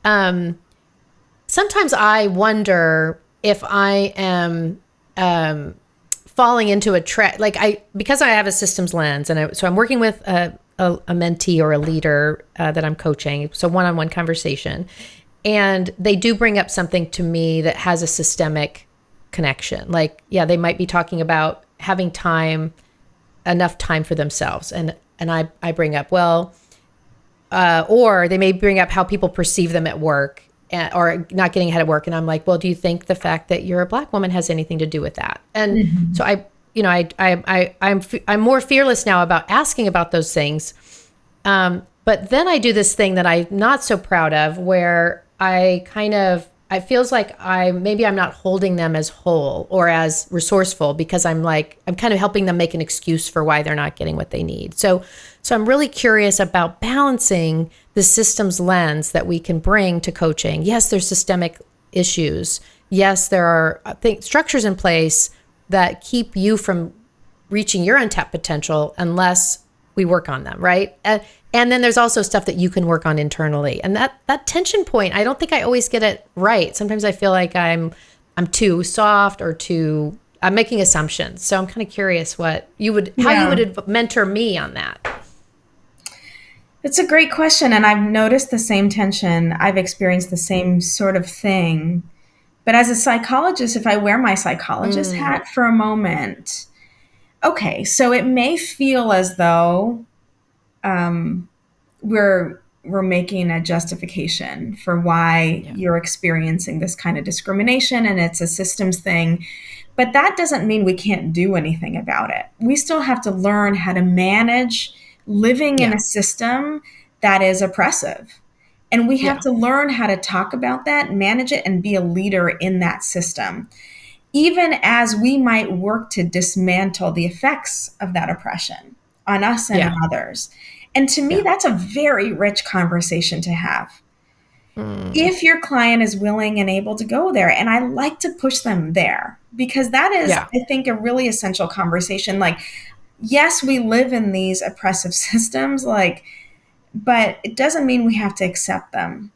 um, sometimes I wonder if I am falling into a trap. Like because I have a systems lens, and so I'm working with a mentee or a leader that I'm coaching, so one-on-one conversation, and they do bring up something to me that has a systemic connection. Like, yeah, they might be talking about having enough time for themselves, and I bring up, well, or they may bring up how people perceive them at work, or not getting ahead at work. And I'm like, well, do you think the fact that you're a Black woman has anything to do with that? And so I'm more fearless now about asking about those things. But then I do this thing that I'm not so proud of, where it feels like maybe I'm not holding them as whole or as resourceful, because I'm kind of helping them make an excuse for why they're not getting what they need. So I'm really curious about balancing the systems lens that we can bring to coaching. Yes, there's systemic issues. Yes, there are structures in place that keep you from reaching your untapped potential unless we work on them, right? And then there's also stuff that you can work on internally. And that tension point, I don't think I always get it right. Sometimes I feel like I'm too soft or I'm making assumptions. So I'm kind of curious how you would mentor me on that. It's a great question. And I've noticed the same tension. I've experienced the same sort of thing. But as a psychologist, if I wear my psychologist hat for a moment, okay, so it may feel as though we're making a justification for why you're experiencing this kind of discrimination, and it's a systems thing. But that doesn't mean we can't do anything about it. We still have to learn how to manage living in a system that is oppressive. And we have to learn how to talk about that, manage it, and be a leader in that system, even as we might work to dismantle the effects of that oppression on us and on others. And to me, that's a very rich conversation to have. If your client is willing and able to go there. And I like to push them there, because that is, I think, a really essential conversation. Like, yes, we live in these oppressive systems, but it doesn't mean we have to accept them.